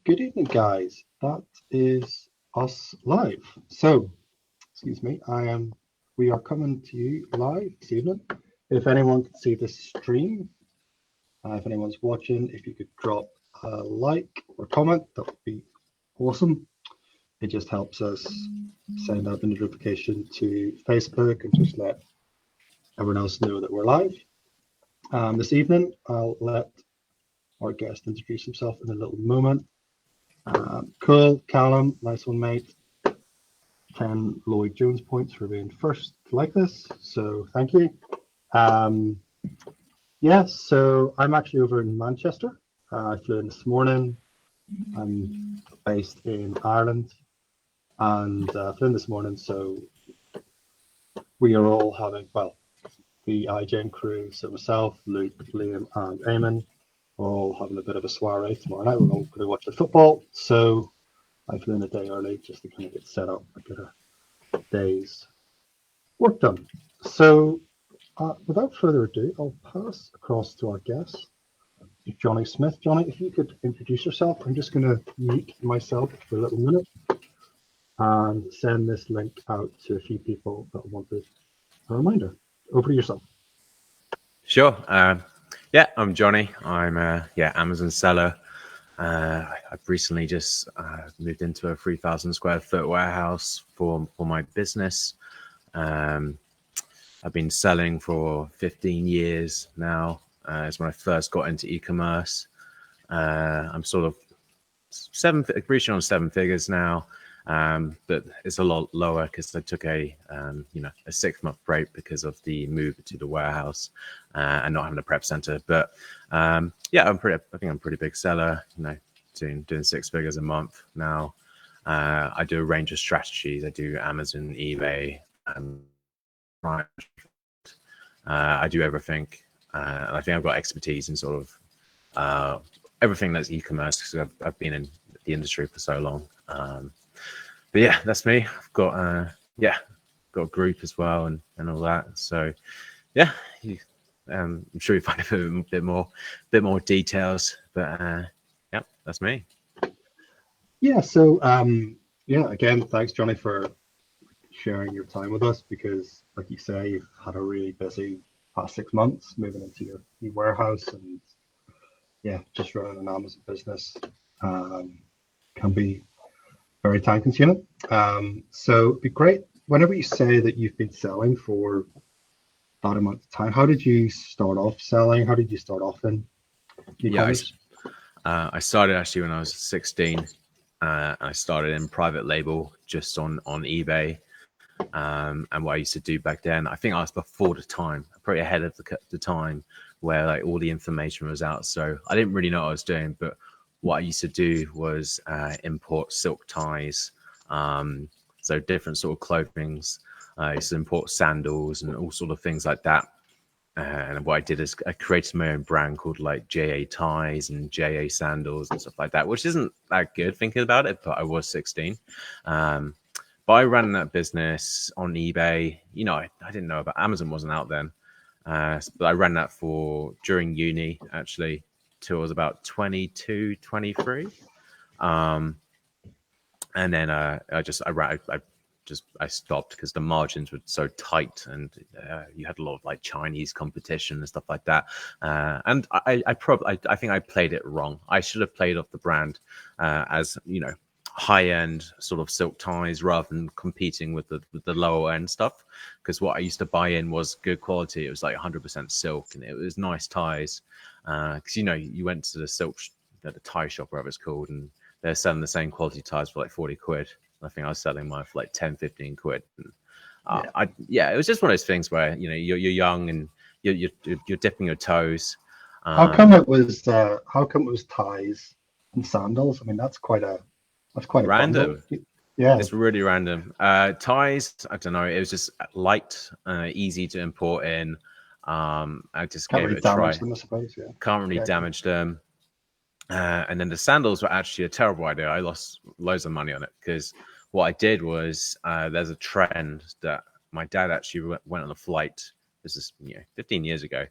Good evening, guys. That is us live. So, excuse me, we are coming to you live this evening. If anyone can see this stream, if anyone's watching, if you could drop a like or comment, that would be awesome. It just helps us send out the notification to Facebook and just let everyone else know that we're live. This evening, I'll let our guest introduce himself in a little moment. Cool, Callum, nice one, mate. 10 Lloyd Jones points for being first to like this, so thank you. So I'm actually over in Manchester. I flew in this morning. I'm based in Ireland and flew in this morning, so we are all having, the iGen crew, so myself, Luke, Liam, and Eamon, are all having a bit of a soiree tomorrow night. We're all going to watch the football, so I flew in a day early just to kind of get set up and get a day's work done. So without further ado, I'll pass across to our guest, Jonny Smith. Jonny, if you could introduce yourself. I'm just going to mute myself for a little minute and send this link out to a few people that wanted a reminder. Over to yourself. Sure. I'm Jonny. I'm Amazon seller. I've recently just moved into a 3,000 square foot warehouse for my business. I've been selling for 15 years now. It's when I first got into e-commerce. I'm sort of reaching on 7 figures now. But it's a lot lower because I took a 6-month break because of the move to the warehouse and not having a prep center. But I think I'm a pretty big seller. Doing 6 figures a month now. I do a range of strategies. I do Amazon, eBay, I do everything. And I think I've got expertise in sort of everything that's e-commerce because I've been in the industry for so long. But yeah, that's me. I've got got a group as well and all that. So yeah, I'm sure you find a bit more details. But that's me. Yeah. So again, thanks, Jonny, for sharing your time with us because, like you say, you've had a really busy past 6 months moving into your new warehouse and just running an Amazon business can be very time consuming. So it'd be great whenever you say that you've been selling for that amount of time. How did you start off selling? How did you start off in e-commerce? I started actually when I was 16. I started in private label just on eBay. And what I used to do back then, I think I was before the time, probably ahead of the time where like all the information was out. So I didn't really know what I was doing, but what I used to do was import silk ties, so different sort of clothings. I used to import sandals and all sort of things like that. And what I did is I created my own brand called like JA ties and JA sandals and stuff like that, which isn't that good thinking about it, but I was 16. But I ran that business on eBay. I didn't know about Amazon, wasn't out then. But I ran that during uni, actually, till I was about 22, 23. And then I stopped because the margins were so tight and you had a lot of like Chinese competition and stuff like that. And I think I played it wrong. I should have played off the brand as, high-end sort of silk ties rather than competing with the lower end stuff, because what I used to buy in was good quality. It was like 100% silk and it was nice ties because you went to the tie shop, wherever it's called, and they're selling the same quality ties for like 40 quid. I think I was selling mine for like 10, 15 quid. And, it was just one of those things where you're young and you're dipping your toes. How come it was ties and sandals? I mean, that's quite a random. Yeah, it's really random. Ties, I don't know. It was just light, easy to import in. I just gave it a try. Them, I suppose, yeah. Can't really damage them. And then the sandals were actually a terrible idea. I lost loads of money on it because what I did was there's a trend that my dad actually went on a flight. This is 15 years ago.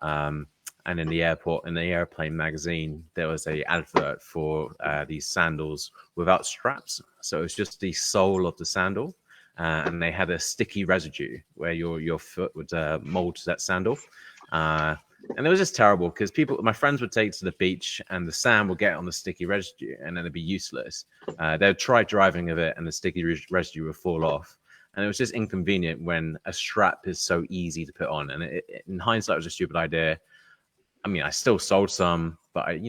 And and in the airport, in the airplane magazine, there was a advert for these sandals without straps. So it was just the sole of the sandal, and they had a sticky residue where your foot would mold to that sandal. And it was just terrible because my friends would take it to the beach and the sand would get on the sticky residue and then it'd be useless. They'd try driving with it and the sticky residue would fall off. And it was just inconvenient when a strap is so easy to put on. And in hindsight, it was a stupid idea. I mean, I still sold some, but it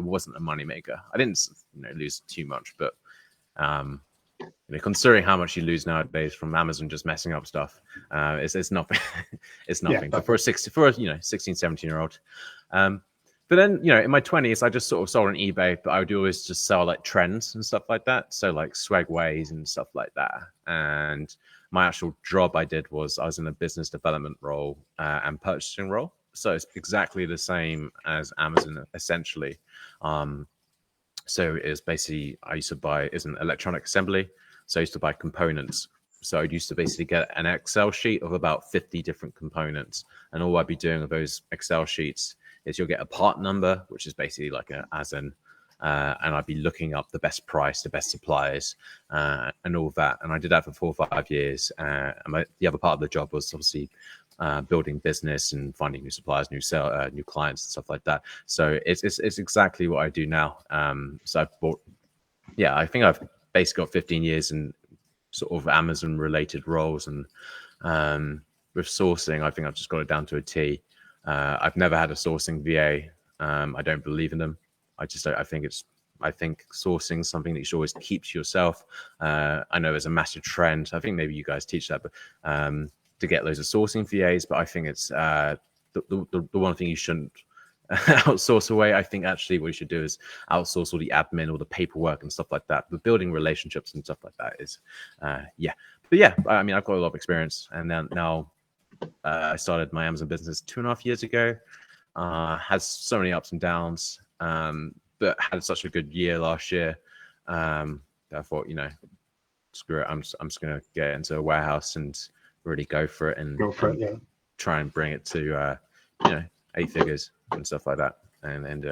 wasn't a moneymaker. I didn't, lose too much, but considering how much you lose nowadays from Amazon just messing up stuff, it's nothing. It's nothing. Yeah, but for a 16, 17-year-old. But then, in my 20s, I just sort of sold on eBay, but I would always just sell like trends and stuff like that. So like swagways and stuff like that. And my actual job I was in a business development role and purchasing role. So it's exactly the same as Amazon, essentially. So it's basically, I used to buy, it's an electronic assembly. So I used to buy components. So I'd used to basically get an Excel sheet of about 50 different components. And all I'd be doing with those Excel sheets is you'll get a part number, which is basically like an ASIN. And I'd be looking up the best price, the best suppliers, and all that. And I did that for 4 or 5 years. And the other part of the job was obviously building business and finding new suppliers, new clients, and stuff like that. So it's exactly what I do now. So I've bought, I think I've basically got 15 years in sort of Amazon related roles, and with sourcing, I think I've just got it down to a T. I've never had a sourcing VA. I don't believe in them. I think sourcing is something that you should always keep to yourself. I know there's a massive trend. I think maybe you guys teach that, but to get loads of sourcing VAs. But I think it's the one thing you shouldn't outsource away. I think actually what you should do is outsource all the admin, all the paperwork and stuff like that. But building relationships and stuff like that is, But I mean, I've got a lot of experience, and now I started my Amazon business 2.5 years ago. Has so many ups and downs, but had such a good year last year. That I thought, screw it. I'm just going to get into a warehouse and really go for it and try and bring it to 8 figures and stuff like that. And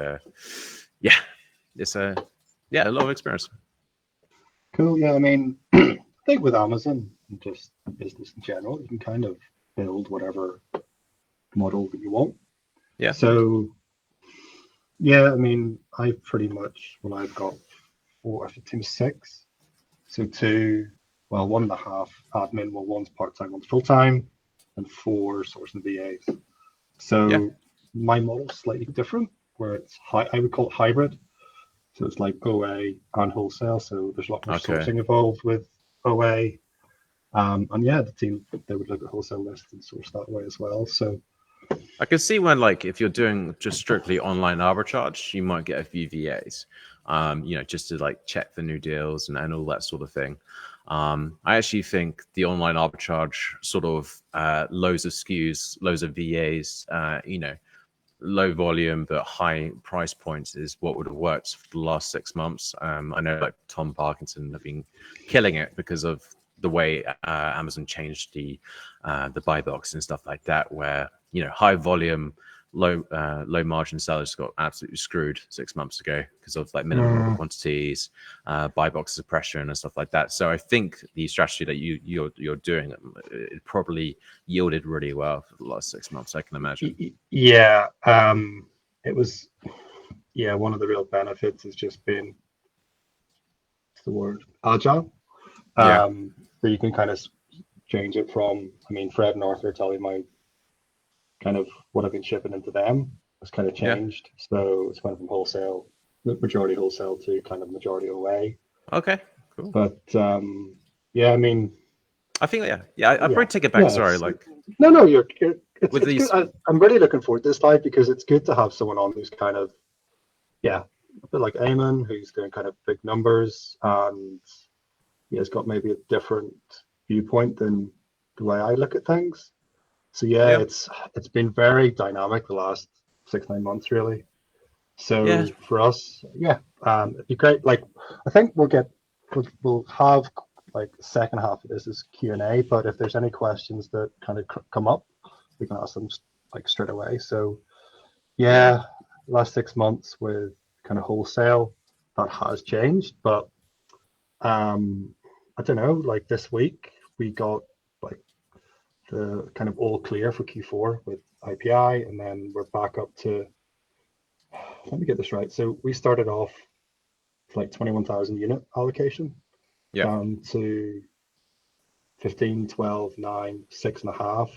it's a lot of experience. Cool. Yeah, I mean, I think with Amazon and just business in general, you can kind of build whatever model that you want. Yeah. So, I mean, I've got 4, I think 6. So 2, 1.5 admin, one's part-time, one's full-time, and 4 sourcing VAs. So my model's slightly different, where it's I would call it hybrid. So it's like OA and wholesale. So there's a lot more sourcing involved with OA. And the team, they would look at wholesale lists and source that way as well. So I can see when, like, if you're doing just strictly online arbitrage, you might get a few VAs, just to like check for new deals and all that sort of thing. I actually think the online arbitrage sort of loads of SKUs, loads of VAs, low volume but high price points is what would have worked for the last 6 months. I know like Tom Parkinson have been killing it because of the way Amazon changed the buy box and stuff like that, where high volume, low margin sellers got absolutely screwed 6 months ago because of like minimum order quantities, buy box suppression and stuff like that. So I think the strategy that you're doing, it probably yielded really well for the last 6 months, I can imagine. Yeah, it was. Yeah, one of the real benefits has just been, what's the word, agile. So you can kind of change it from. I mean, Fred and Arthur tell me my kind of what I've been shipping into them has kind of changed. So it's went from wholesale, majority wholesale, to kind of majority OA. Okay, cool. But I mean, I think I'll probably take it back. Sorry, like no, it's these... good. I'm really looking forward to this live because it's good to have someone on who's kind of a bit like Eamon, who's doing kind of big numbers, and he has got maybe a different viewpoint than the way I look at things. So it's been very dynamic the last 6-9 months, really. So for us, it'd be great. Like, I think we'll have like the second half of this is Q&A, but if there's any questions that kind of come up, we can ask them like straight away. So Yeah, last 6 months with kind of wholesale, that has changed. But I don't know, like this week we got like the kind of all clear for Q4 with IPI, and then we're back up to, let me get this right. So we started off with like 21,000 unit allocation Yeah, down to 15, 12, 9, 6.5,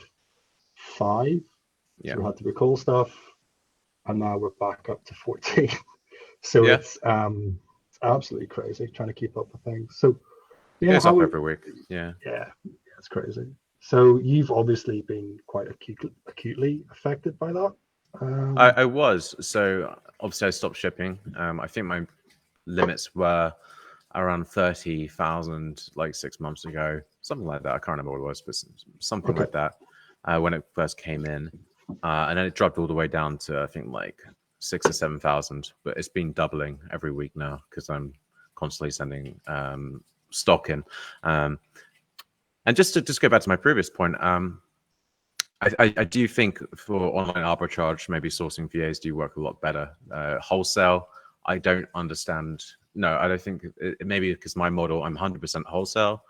5. yeah, So we had to recall stuff, and now we're back up to 14. So yeah. it's absolutely crazy trying to keep up with things. So It yeah, goes how up are, every week. Yeah. yeah, it's crazy. So you've obviously been quite acutely affected by that. I was. So obviously I stopped shipping. I think my limits were around 30,000 like 6 months ago, something like that. I can't remember what it was, but something Okay. like that when it first came in. And then it dropped all the way down to, I think, like 6 or 7,000. But it's been doubling every week now because I'm constantly sending stock in. Um, and just to go back to my previous point, I do think for online arbitrage, maybe sourcing VAs do work a lot better. Wholesale, I don't understand. No, I don't think maybe because my model, I'm 100% wholesale.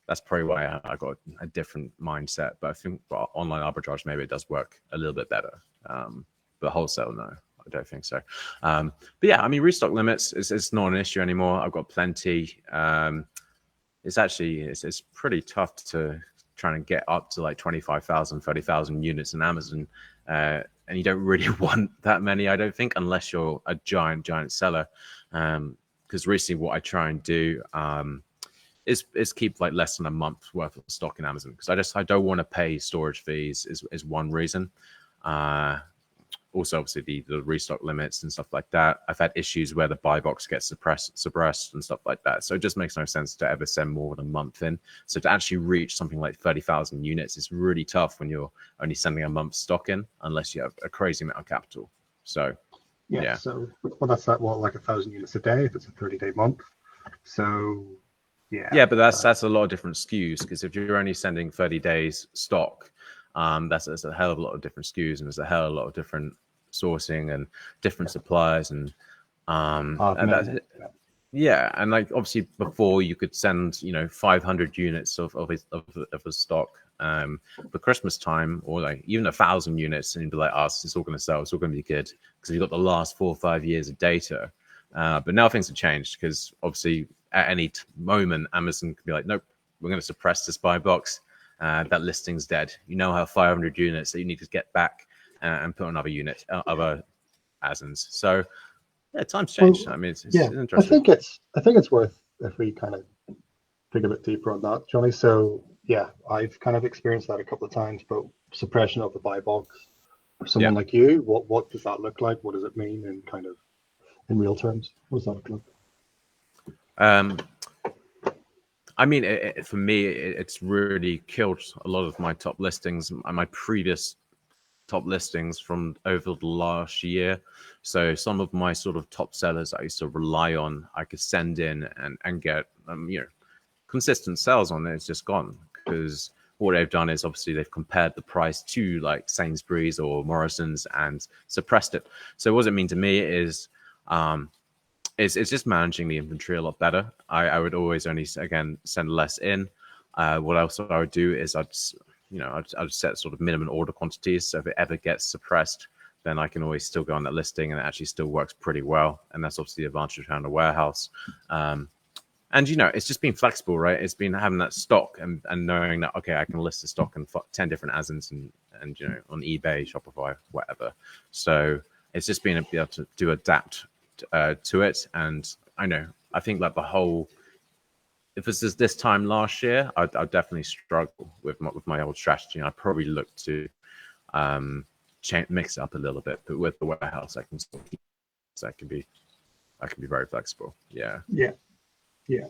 That's probably why I got a different mindset. But I think for online arbitrage, maybe it does work a little bit better. But wholesale, no, I don't think so. But yeah, I mean, restock limits is not an issue anymore. I've got plenty. It's pretty tough to try and get up to like 25,000, 30,000 units in Amazon. And you don't really want that many, I don't think, unless you're a giant seller. Because recently what I try and do is keep like less than a month's worth of stock in Amazon because I don't want to pay storage fees is one reason. Uh, Also obviously the restock limits and stuff like that. I've had issues where the buy box gets suppressed and stuff like that. So it just makes no sense to ever send more than a month in. So to actually reach something like 30,000 units is really tough when you're only sending a month's stock in, unless you have a crazy amount of capital. So Yeah. yeah. So well, that's that. What, like 1,000 units a day if it's a 30-day month. So yeah, Yeah, but that's a lot of different SKUs because if you're only sending 30 days stock, that's a hell of a lot of different SKUs and there's a hell of a lot of different sourcing and different suppliers and admin. that yeah, and like obviously before you could send 500 units of a stock for Christmas time or like even 1,000 units and you'd be like, oh, it's all going to sell, it's all going to be good because you've got the last 4 or 5 years of data. But now things have changed because obviously at any moment Amazon could be like, nope, we're going to suppress this buy box. That listing's dead. You now have 500 units that you need to get back and put on other units, other ASINs. So yeah, times change. I Well, mean, it's yeah, interesting. I think it's worth if we kind of dig a bit deeper on that, Johnny. So yeah, I've kind of experienced that a couple of times, but suppression of the buy box for Yeah. someone like you, what does that look like? What does it mean in kind of in real terms? What does that look like? Um, I mean, for me, it's really killed a lot of my top listings, my previous top listings from over the last year. So some of my sort of top sellers I used to rely on, I could send in and get, consistent sales on it. It's just gone because what they've done is obviously they've compared the price to like Sainsbury's or Morrison's and suppressed it. So what does it mean to me is, um, it's just managing the inventory a lot better. I would always only again send less in. What else I would do is I'd set sort of minimum order quantities. So if it ever gets suppressed, then I can always still go on that listing and it actually still works pretty well. And that's obviously the advantage of having a warehouse. And it's just being flexible, right? It's been having that stock and knowing that okay, I can list the stock in 10 different ASINs and on eBay, Shopify, whatever. So it's just being able to adapt to it. And I think like the whole, if this is this time last year, I'd definitely struggle with my old strategy. And I'd probably look to mix it up a little bit. But with the warehouse, I can still keep, so I can be very flexible. Yeah. Yeah, yeah,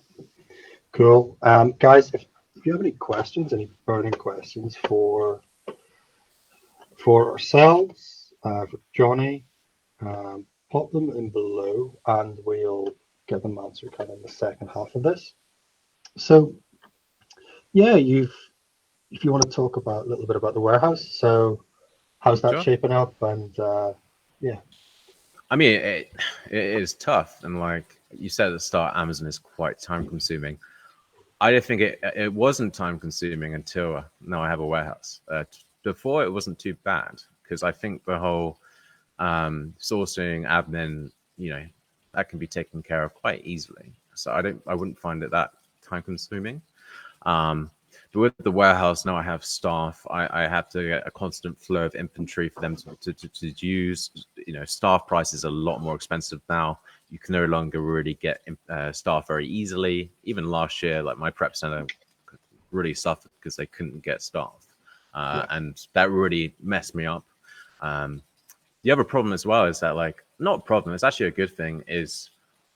cool. Guys, if you have any questions, any burning questions for ourselves, for Johnny, pop them in below, and we'll get them answered kind of in the second half of this. So yeah, if you want to talk about a little bit about the warehouse, so how's that Sure. shaping up, and Yeah. I mean, it is tough, and like you said at the start, Amazon is quite time consuming. I don't think it wasn't time consuming until now I have a warehouse. Before it wasn't too bad because I think the whole sourcing, admin, that can be taken care of quite easily. So I wouldn't find it that time consuming. Um, but with the warehouse now, I have staff. I have to get a constant flow of inventory for them to use. Staff prices are a lot more expensive now. You can no longer really get staff very easily. Even last year, like my prep center really suffered because they couldn't get staff, and that really messed me up. The other problem as well is that, like, not a problem, it's actually a good thing, is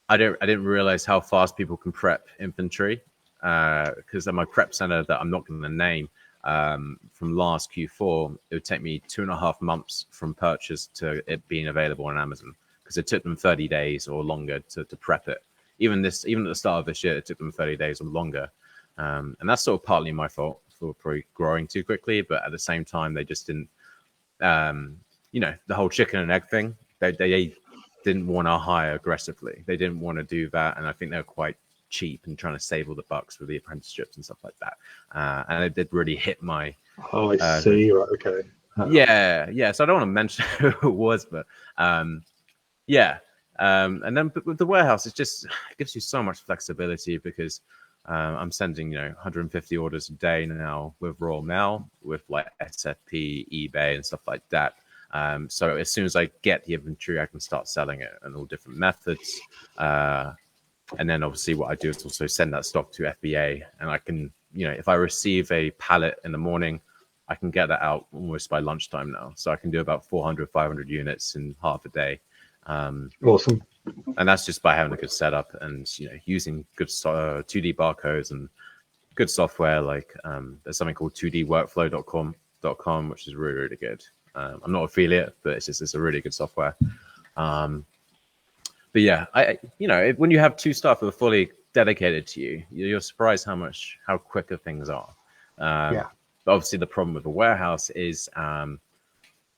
I didn't realize how fast people can prep inventory, because at my prep center that I'm not going to name, from last Q4, it would take me 2.5 months from purchase to it being available on Amazon, because it took them 30 days or longer to prep it. Even at the start of this year, it took them 30 days or longer. And that's sort of partly my fault for probably growing too quickly, but at the same time, they just didn't, the whole chicken and egg thing, they didn't want to hire aggressively. They didn't want to do that. And I think they're quite cheap and trying to save all the bucks with the apprenticeships and stuff like that. And it did really hit my... Oh, I see. Right. Okay. Yeah. So I don't want to mention who it was, but yeah. And then with the warehouse, it gives you so much flexibility because I'm sending 150 orders a day now with Royal Mail, with like SFP, eBay, and stuff like that. So as soon as I get the inventory, I can start selling it in all different methods. And then obviously what I do is also send that stock to FBA, and I can, if I receive a pallet in the morning, I can get that out almost by lunchtime now. So I can do about 400, 500 units in half a day. Awesome. And that's just by having a good setup and using good 2D barcodes and good software. Like there's something called 2dworkflow.com, which is really, really good. I'm not affiliate, but it's a really good software. But yeah, when you have two staff that are fully dedicated to you, you're surprised how quicker things are. But obviously the problem with the warehouse is, I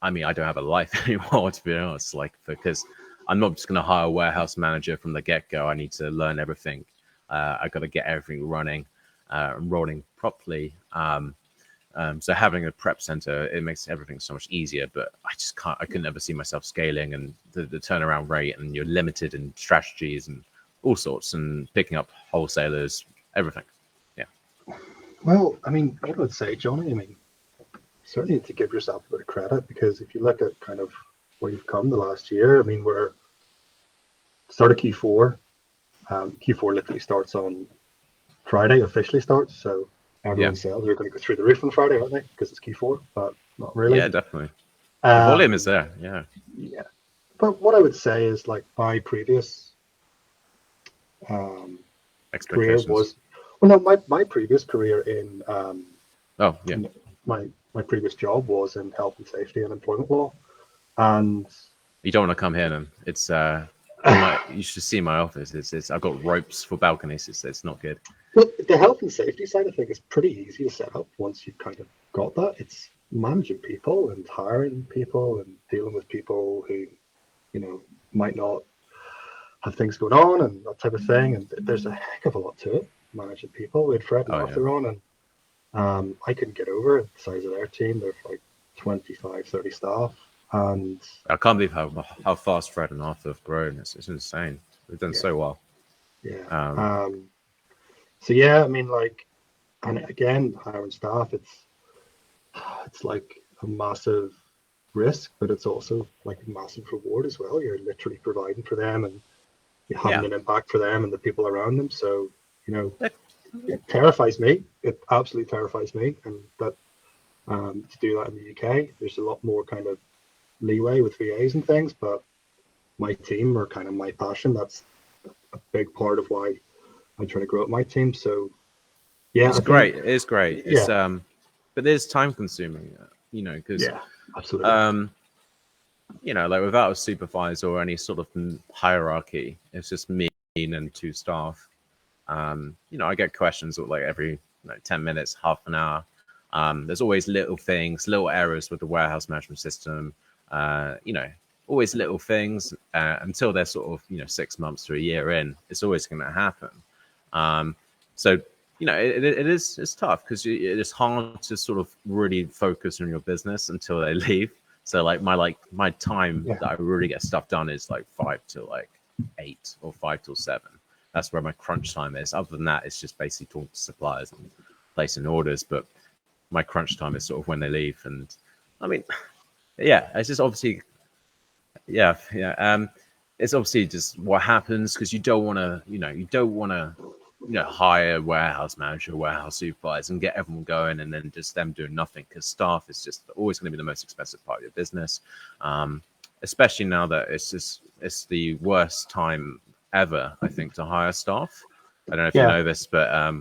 don't have a life anymore, to be honest, because I'm not just going to hire a warehouse manager from the get-go. I need to learn everything. I got to get everything running and rolling properly. So having a prep center, it makes everything so much easier, but I can never see myself scaling, and the turnaround rate, and you're limited in strategies and all sorts, and picking up wholesalers, everything. Yeah. Well, what I would say, Jonny, certainly need to give yourself a bit of credit, because if you look at kind of where you've come the last year, we're start of Q4. Q4 literally starts on Friday, officially starts. So everyone's sales are going to go through the roof on Friday, aren't they? Because it's Q4, but not really. Yeah, definitely. The volume is there. Yeah. Yeah. But what I would say is, like, my previous career was, my previous career in my previous job was in health and safety and employment law. And you don't want to come here, then. It's you should see my office. It's I've got ropes for balconies. It's not good. Well, the health and safety side, I think, is pretty easy to set up once you've kind of got that. It's managing people and hiring people and dealing with people who, might not have things going on and that type of thing. And there's a heck of a lot to it, managing people. We had Fred and Arthur on, and I couldn't get over the size of their team. They're like 25, 30 staff. And I can't believe how fast Fred and Arthur have grown. It's insane. They've done so well. Yeah. So yeah, and again, hiring staff, it's like a massive risk, but it's also like a massive reward as well. You're literally providing for them, and you're having an impact for them and the people around them. So it terrifies me. It absolutely terrifies me, and that to do that in the UK, there's a lot more kind of leeway with VAs and things, but my team are kind of my passion. That's a big part of why I'm trying to grow up my team. So yeah, it's great. It is great. It's but it's time consuming, because absolutely. Like without a supervisor or any sort of hierarchy, it's just me and two staff. I get questions like every 10 minutes, half an hour. There's always little things, little errors with the warehouse management system. always little things until they're sort of 6 months to a year in. It's always going to happen. So it's tough because it is hard to sort of really focus on your business until they leave. So like my time that I really get stuff done is like 5 till like 8 or 5 till 7. That's where my crunch time is. Other than that, it's just basically talking to suppliers and placing orders. But my crunch time is sort of when they leave. And I mean, yeah, it's just obviously, yeah. It's obviously just what happens because you don't want to, hire a warehouse manager, warehouse supervisor, and get everyone going, and then just them doing nothing because staff is just always going to be the most expensive part of your business. Especially now that it's the worst time ever, I think, to hire staff. I don't know if you know this, but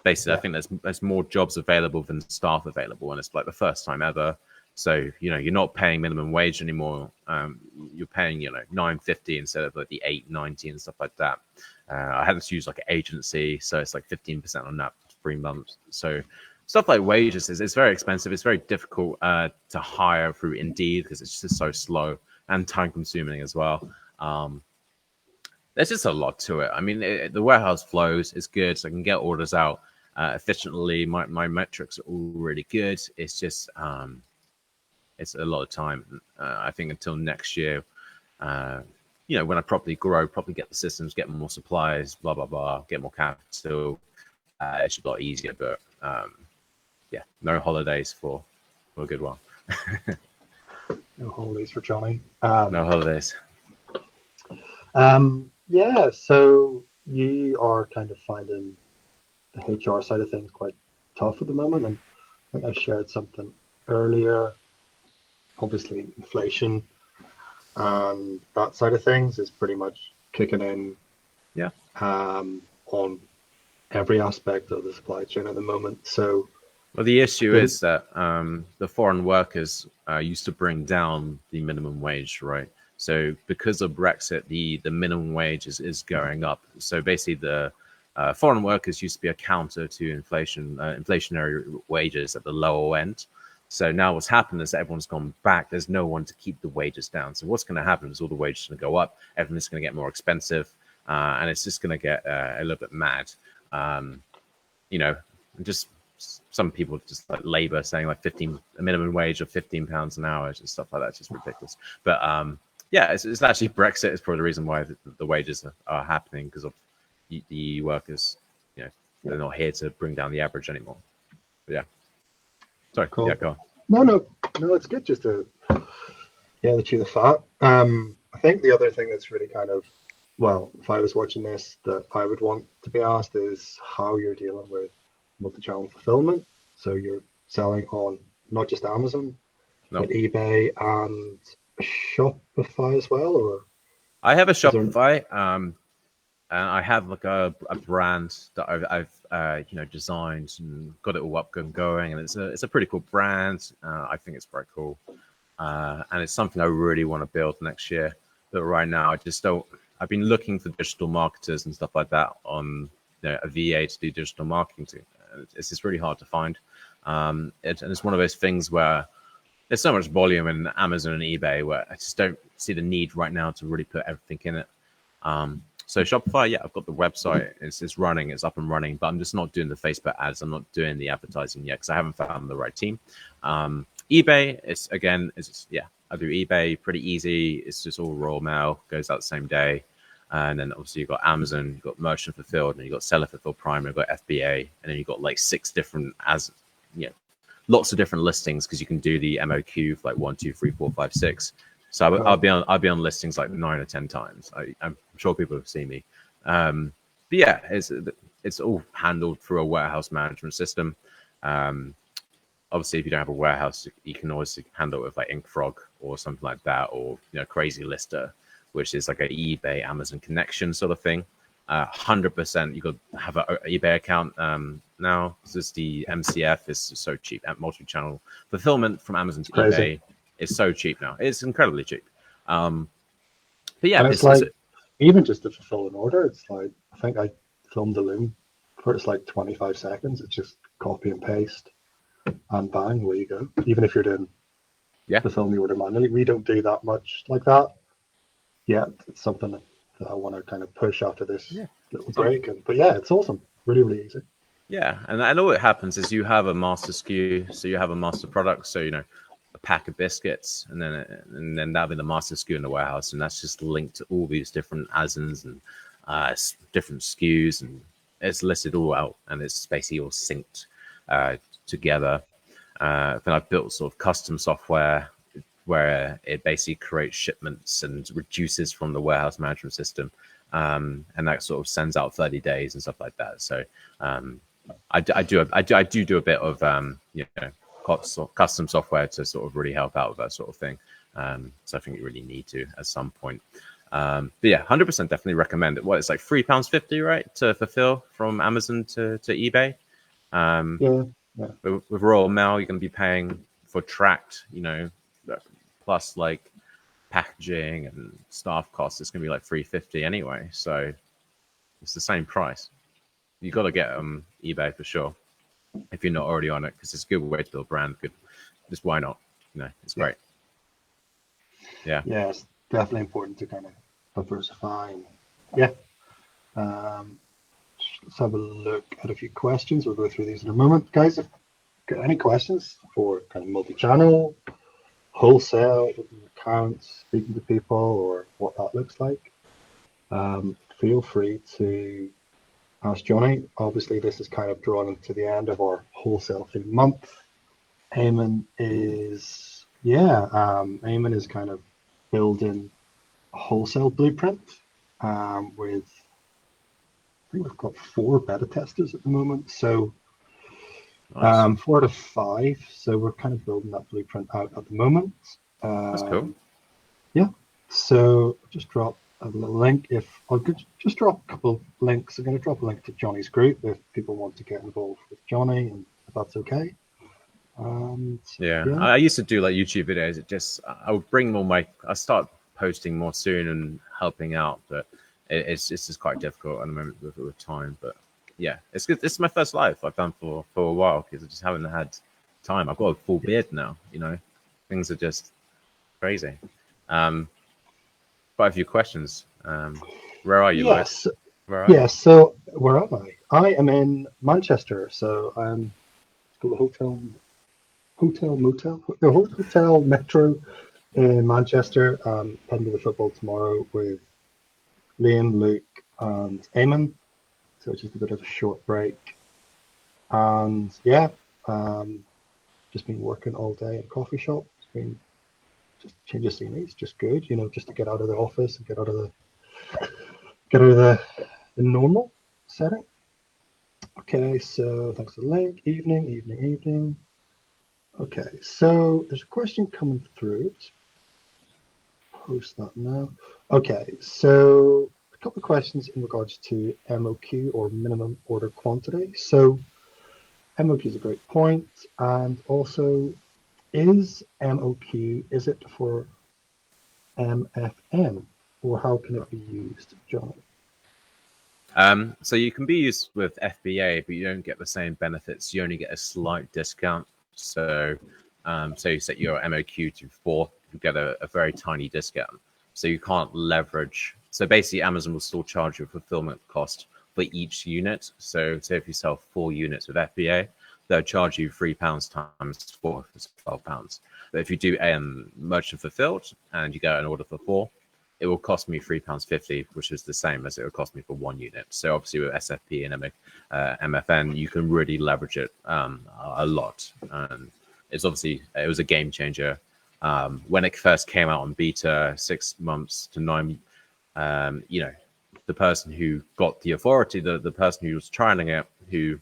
basically, I think there's more jobs available than staff available, and it's like the first time ever. So you're not paying minimum wage anymore. You're paying $9.50 instead of like the $8.90 and stuff like that. I had to use like an agency, so it's like 15% on that for 3 months. So stuff like wages it's very expensive. It's very difficult to hire through Indeed because it's just so slow and time consuming as well. There's just a lot to it. I mean, the warehouse flows is good, so I can get orders out efficiently. My metrics are all really good. It's just it's a lot of time. I think until next year, when I properly grow, properly get the systems, get more supplies, blah blah blah, get more capital, it should be a lot easier. But no holidays for a good while. No holidays for Jonny. No holidays. So you are kind of finding the HR side of things quite tough at the moment, and I think I shared something earlier. Obviously, inflation and that side of things is pretty much kicking in. On every aspect of the supply chain at the moment. So, well, the issue is that the foreign workers used to bring down the minimum wage, right? So because of Brexit, the minimum wage is going up. So basically, the foreign workers used to be a counter to inflation, inflationary wages at the lower end. So now what's happened is that everyone's gone back. There's no one to keep the wages down. So what's going to happen is all the wages are going to go up. Everything's going to get more expensive, and it's just going to get a little bit mad. Just some people just like Labour saying like a minimum wage of £15 an hour and stuff like that. It's just ridiculous. But it's actually Brexit is probably the reason why the wages are happening because of the workers. They're not here to bring down the average anymore. But yeah. Sorry. Cool. Yeah, go on. No, it's good just to chew the fat. I think the other thing that's really kind of, well, if I was watching this, that I would want to be asked is how you're dealing with multi-channel fulfillment. So you're selling on not just Amazon, but eBay and Shopify as well, or? I have a Shopify. And I have like a brand that I've designed and got it all up and going, and it's a pretty cool brand. I think it's very cool, and it's something I really want to build next year. But right now, I just don't. I've been looking for digital marketers and stuff like that on a VA to do digital marketing. It's just really hard to find, and it's one of those things where there's so much volume in Amazon and eBay where I just don't see the need right now to really put everything in it. So Shopify, I've got the website. It's running. It's up and running. But I'm just not doing the Facebook ads. I'm not doing the advertising yet because I haven't found the right team. eBay, I do eBay pretty easy. It's just all raw mail. Goes out the same day. And then obviously you've got Amazon, you've got Merchant Fulfilled, and you've got Seller Fulfilled Prime, you've got FBA. And then you've got like 6 different, lots of different listings because you can do the MOQ for like 1, 2, 3, 4, 5, 6. So I'll be on listings like 9 or 10 times. I'm sure people have seen me. But yeah, it's all handled through a warehouse management system. Obviously, if you don't have a warehouse, you can always handle it with like InkFrog or something like that, or Crazy Lister, which is like an eBay Amazon connection sort of thing. 100% you got to have an eBay account now. This the MCF is so cheap. Multi-channel fulfillment from Amazon to eBay is so cheap now. It's incredibly cheap. But yeah, and it's like even just to fulfill an order, it's like I think I filmed the loom for it's like 25 seconds. It's just copy and paste, and bang, away you go. Even if you're doing Yeah. fulfilling the order manually. We don't do that much like that yet. It's something that I want to kind of push after this Yeah. little break. But yeah, it's awesome. Really, really easy. Yeah, and all that happens is you have a master SKU, so you have a master product, so a pack of biscuits, and then that'll be the master SKU in the warehouse, and that's just linked to all these different ASINs and different SKUs, and it's listed all out, and it's basically all synced together. Then I've built sort of custom software where it basically creates shipments and reduces from the warehouse management system, and that sort of sends out 30 days and stuff like that. So I do a bit of custom software to sort of really help out with that sort of thing. So I think you really need to at some point. But yeah, 100% definitely recommend it. What, it's like £3.50, right, to fulfill from Amazon to eBay. Yeah. With Royal Mail, you're going to be paying for tracked, plus like packaging and staff costs. It's going to be like £3.50 anyway. So it's the same price. You got to get eBay for sure if you're not already on it, because it's a good way to build brand. Good, just why not? It's great. Yeah. Yeah, it's definitely important to kind of diversify. And yeah. Let's have a look at a few questions. We'll go through these in a moment. Guys, if you've got any questions for kind of multi-channel, wholesale, accounts, speaking to people, or what that looks like, feel free to ask Jonny. Obviously, this is kind of drawn into the end of our wholesale theme month. Eamon is kind of building a wholesale blueprint with, I think we've got 4 beta testers at the moment. So Nice. 4 to 5. So we're kind of building that blueprint out at the moment. That's cool. Yeah. So just drop a little link. If I could just drop a couple of links, I'm going to drop a link to Jonny's group if people want to get involved with Jonny, and if that's okay. And Yeah, I used to do like YouTube videos. I would bring I start posting more soon and helping out, but it's just quite difficult at the moment with time. But yeah, it's good. This is my first live I've done for a while because I just haven't had time. I've got a full beard now. Things are just crazy. Quite a few questions. Where are you, yes, Lloyd? Where are you? yes. So where am I? I am in Manchester. So I'm at the hotel metro in Manchester. Heading to the football tomorrow with Liam, Luke, and Eamon. So just a bit of a short break. And yeah, just been working all day at a coffee shop. It's been just change of scenery. It's just good, just to get out of the office and get out of the normal setting. Okay, so thanks for the link. Evening. Okay, so there's a question coming through. Let's post that now. Okay, so a couple of questions in regards to MOQ, or minimum order quantity. So MOQ is a great point, and also, is MOQ, is it for MFN, or how can it be used, John? So you can be used with FBA, but you don't get the same benefits. You only get a slight discount. So, say you set your MOQ to 4, you get a very tiny discount. So you can't leverage. So basically, Amazon will still charge you a fulfillment cost for each unit. So say if you sell 4 units with FBA, they'll charge you £3 times 4, it's £12. But if you do merchant fulfilled and you get an order for 4, it will cost me £3.50, which is the same as it would cost me for 1 unit. So obviously with SFP and MFN, you can really leverage it a lot. And it was a game changer. When it first came out on beta, 6 months to 9, the person who got the authority, the person who was trialing it, who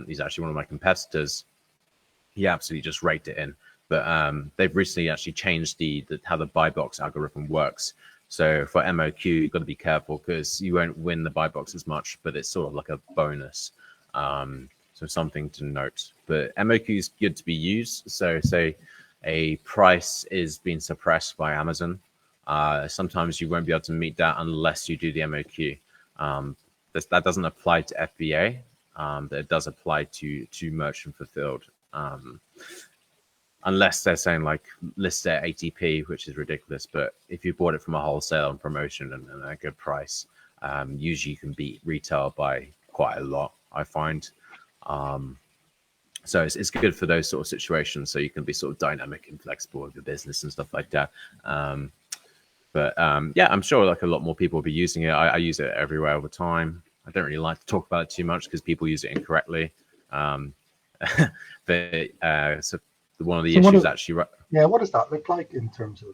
he's actually one of my competitors, he absolutely just raked it in. But they've recently actually changed how the buy box algorithm works. So for MOQ, you've got to be careful because you won't win the buy box as much, but it's sort of like a bonus. So something to note. But MOQ is good to be used. So say a price is being suppressed by Amazon. Sometimes you won't be able to meet that unless you do the MOQ. That doesn't apply to FBA, but it does apply to merchant fulfilled. unless they're saying like list at 80p, which is ridiculous. But if you bought it from a wholesale and promotion and a good price, usually you can beat retail by quite a lot, I find. So it's good for those sort of situations. So you can be sort of dynamic and flexible with your business and stuff like that. Yeah, I'm sure like a lot more people will be using it. I use it everywhere all the time. I don't really like to talk about it too much because people use it incorrectly. So one of the So issues actually, yeah, what does that look like in terms of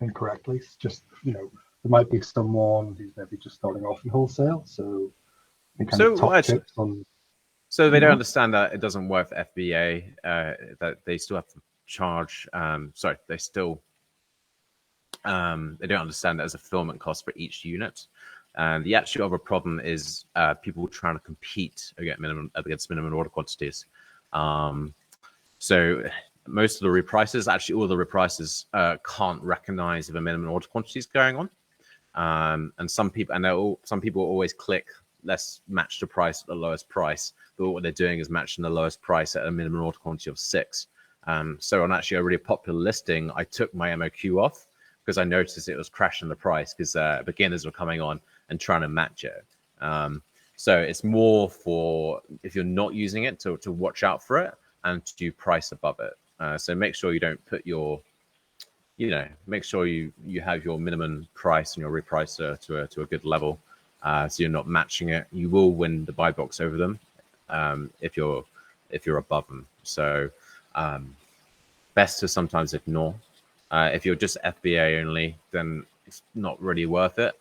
incorrectly? It's just, there might be someone who's maybe just starting off in wholesale, so any kind of top actually, tips on, so they don't understand that it doesn't work for FBA. That they still have to charge. Sorry, they don't understand that as a fulfillment cost for each unit. And the actual other problem is people trying to compete against minimum order quantities. So most of the reprices, actually all the reprices, can't recognize if a minimum order quantity is going on. And some people always click, let's match the price at the lowest price. But what they're doing is matching the lowest price at a minimum order quantity of 6. So on actually a really popular listing, I took my MOQ off because I noticed it was crashing the price because beginners were coming on and trying to match it. So it's more for if you're not using it to watch out for it and to price above it. So make sure you don't put make sure you have your minimum price and your repricer to a good level. So you're not matching it. You will win the buy box over them if you're above them. So best to sometimes ignore. If you're just FBA only, then it's not really worth it.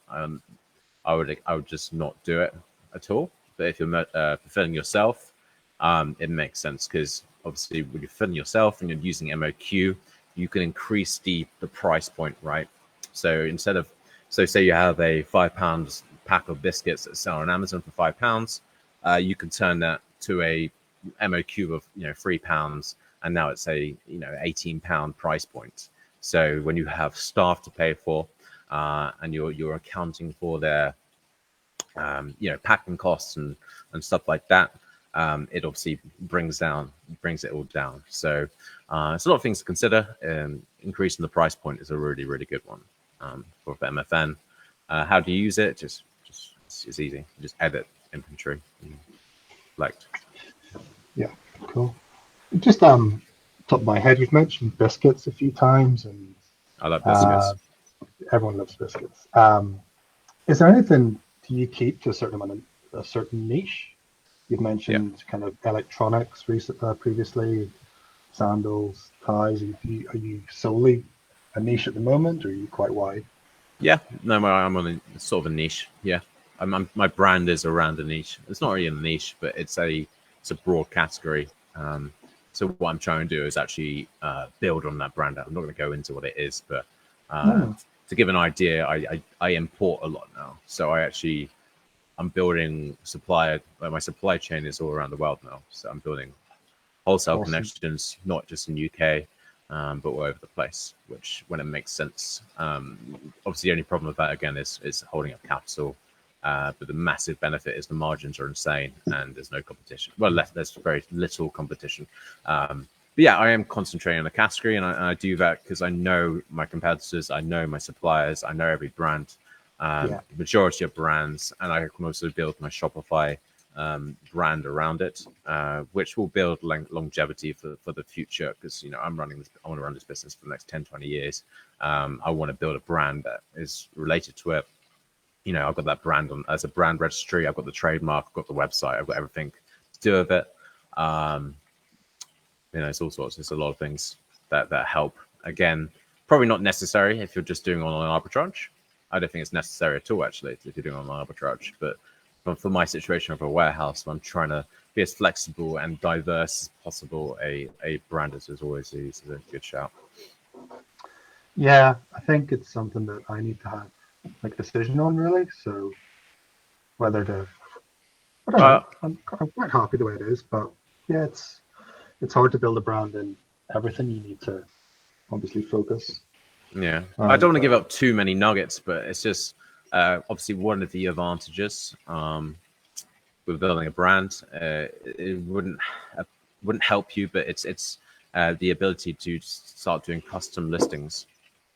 I would just not do it at all. But if you're fulfilling yourself, it makes sense because obviously when you're fulfilling yourself and you're using MOQ, you can increase the price point, right? So say you have a £5 pack of biscuits that sell on Amazon for £5, you can turn that to a MOQ of £3, and now it's a £18 price point. So when you have staff to pay for, and you're accounting for their packing costs and stuff like that, it obviously brings it all down. So it's a lot of things to consider. Increasing the price point is a really, really good one for MFN. How do you use it? Just it's easy. Just edit inventory. Select. Yeah, cool. Just top of my head, you've mentioned biscuits a few times, and I love biscuits. everyone loves biscuits. Is there anything do you keep to a certain amount of a certain niche? You've mentioned kind of electronics previously, sandals, ties. Are you solely a niche at the moment, or are you quite wide? Yeah, no, I'm on a sort of a niche. Yeah, my brand is around a niche. It's not really a niche, but it's a broad category. So what I'm trying to do is actually build on that brand. I'm not going to go into what it is, but to give an idea, I import a lot now. So I'm building my supply chain is all around the world now. So I'm building wholesale connections, not just in UK, but all over the place, which when it makes sense. Obviously, the only problem with that, again, is holding up capital. But the massive benefit is the margins are insane and there's no competition. Well, there's very little competition. But yeah, I am concentrating on the category, and I do that because I know my competitors, I know my suppliers, I know every brand, majority of brands, and I can also build my Shopify brand around it, which will build longevity for the future. Because I want to run this business for the next 10, 20 years. I want to build a brand that is related to it. I've got that brand as a brand registry. I've got the trademark. I've got the website. I've got everything to do with it. It's all sorts. There's a lot of things that help. Again, probably not necessary if you're just doing online arbitrage. I don't think it's necessary at all, actually, if you're doing online arbitrage. But for my situation of a warehouse, I'm trying to be as flexible and diverse as possible. A brand is always a good shout. Yeah, I think it's something that I need to have like a decision on, really. So whether to, I don't know. I'm quite happy the way it is, but yeah, it's hard to build a brand in everything. You need to obviously focus. Yeah, I don't want to give up too many nuggets, but it's just obviously one of the advantages with building a brand. It wouldn't help you, but it's the ability to start doing custom listings.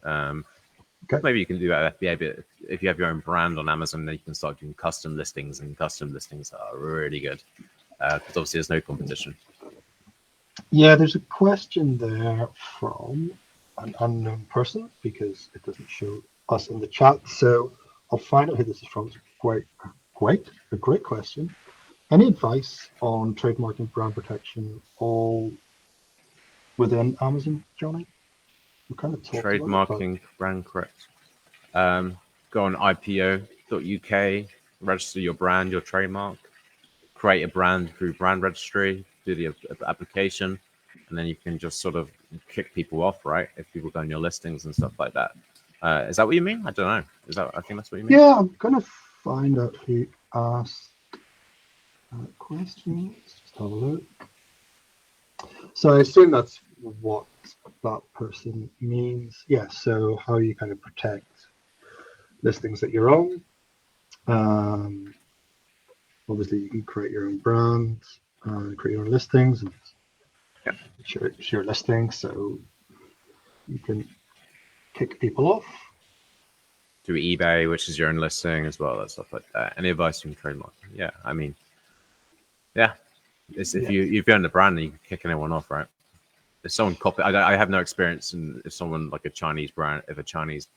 Okay. Maybe you can do that if you have your own brand on Amazon. Then you can start doing custom listings, and custom listings are really good because obviously there's no competition. Yeah, there's a question there from an unknown person because it doesn't show us in the chat. So I'll find out who this is from. It's a great question. Any advice on trademarking brand protection all within Amazon, Jonny? We kind of talked about it, Trademarking brand correct. Go on ipo.uk, register your brand, your trademark, create a brand through brand registry, do the application, and then you can just sort of kick people off, right? If people go on your listings and stuff like that. Is that what you mean? I don't know. I think that's what you mean. Yeah, I'm going to find out who asked that question. Let's just have a look. So I assume that's what that person means. Yeah, so how you kind of protect listings that you're on. Obviously, you can create your own brand, create your own listings, and share listings so you can kick people off. Through eBay, which is your own listing as well, and stuff like that. Any advice from trademark? Yeah, I mean, yeah. It's if you own the brand, then you can kick anyone off, right? If someone copy, I have no experience in if someone like a Chinese brand, if a Chinese,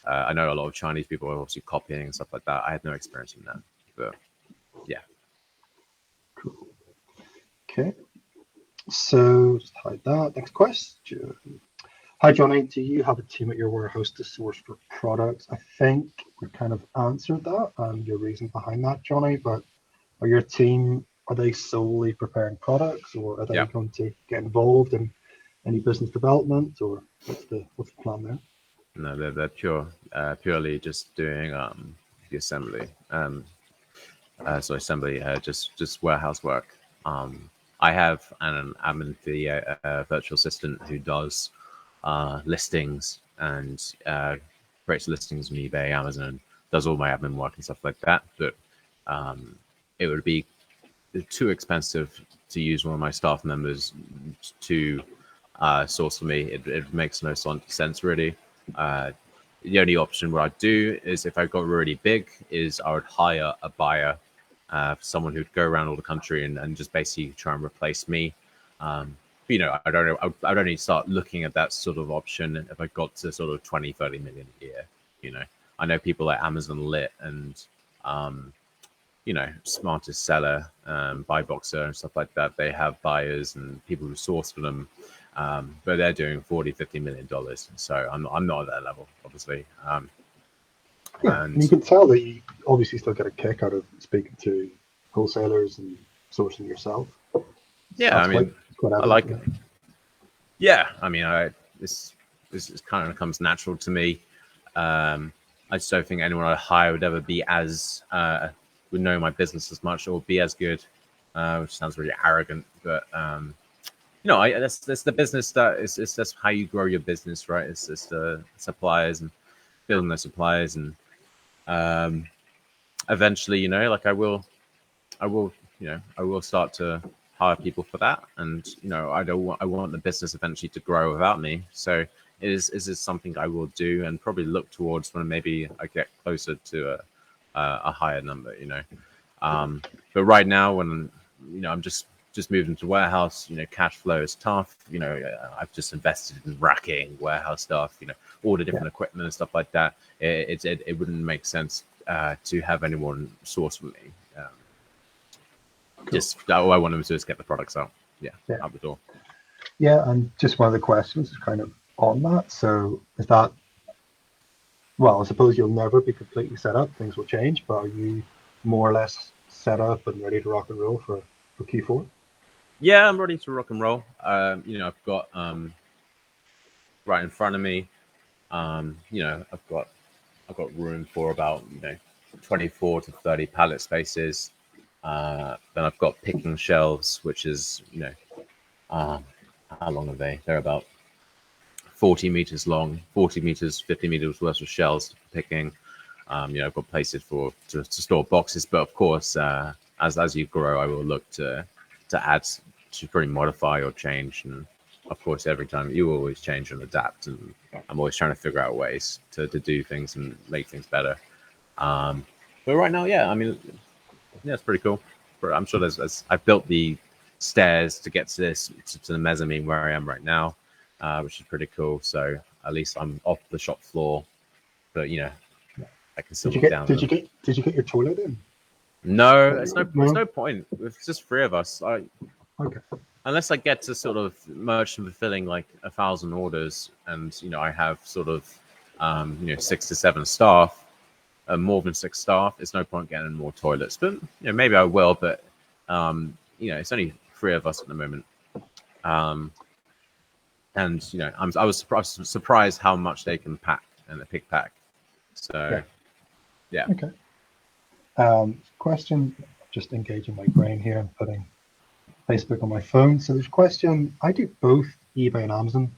I know a lot of Chinese people are obviously copying and stuff like that. I had no experience in that, but yeah. Cool. Okay. So just hide that. Next question. Hi, Jonny. Do you have a team at your warehouse to source for products? I think we kind of answered that and your reason behind that, Jonny. But are your team, are they solely preparing products, or are they going to get involved in any business development, or what's the plan there? No, they're purely just doing the assembly. Just warehouse work. I have an admin fee, virtual assistant who does listings and creates listings on eBay, Amazon, does all my admin work and stuff like that. But it would be too expensive to use one of my staff members to source for me. It makes no sense really. The only option what I'd do is if I got really big is I would hire a buyer, someone who'd go around all the country and just basically try and replace me. I don't know. I'd only start looking at that sort of option if I got to sort of 20, 30 million a year. I know people like Amazon Lit and, Smartest Seller, Buyboxer and stuff like that. They have buyers and people who source for them. But they're doing $40-50 million. So I'm not at that level, obviously. And you can tell that you obviously still get a kick out of speaking to wholesalers and sourcing yourself. Yeah, quite I like it. Yeah, this kind of comes natural to me. I just don't think anyone I hire would ever be as would know my business as much or be as good, which sounds really arrogant, but that's the business that's how you grow your business, right? It's the suppliers and building those suppliers, and eventually, I will start to hire people for that, and I want the business eventually to grow without me. So is this something I will do and probably look towards when maybe I get closer to a higher number, but right now when I'm just moved into warehouse, cash flow is tough. I've just invested in racking, warehouse stuff, all the different equipment and stuff like that. It wouldn't make sense to have anyone source for me. Cool. Just all I want them to do is get the products out. Out the door. Yeah, and just one of the questions is kind of on that. So is that, well, I suppose you'll never be completely set up. Things will change, but are you more or less set up and ready to rock and roll for Q4? Yeah, I'm ready to rock and roll. I've got right in front of me. I've got room for about 24 to 30 pallet spaces. Then I've got picking shelves, which is how long are they? They're about 40 meters long, 40 meters, 50 meters worth of shelves for picking. I've got places to store boxes, but of course, as you grow, I will look to add to pretty modify or change and of course, every time you always change and adapt, and I'm always trying to figure out ways to do things and make things better. But right now, yeah, I mean, yeah, it's pretty cool. But I'm sure there's I've built the stairs to get to this to the mezzanine where I am right now, which is pretty cool. So at least I'm off the shop floor, but I can still Did you look get down. did you get your toilet in? No, it's No. no point. It's just three of us. Okay. Unless I get to sort of merge and fulfilling like 1,000 orders, and I have sort of 6 to 7 staff, more than 6 staff. It's no point getting more toilets, but maybe I will. But it's only three of us at the moment, and I was surprised how much they can pack and pick pack. So yeah. Okay. Question, just engaging my brain here and putting Facebook on my phone. So there's a question. I do both eBay and Amazon,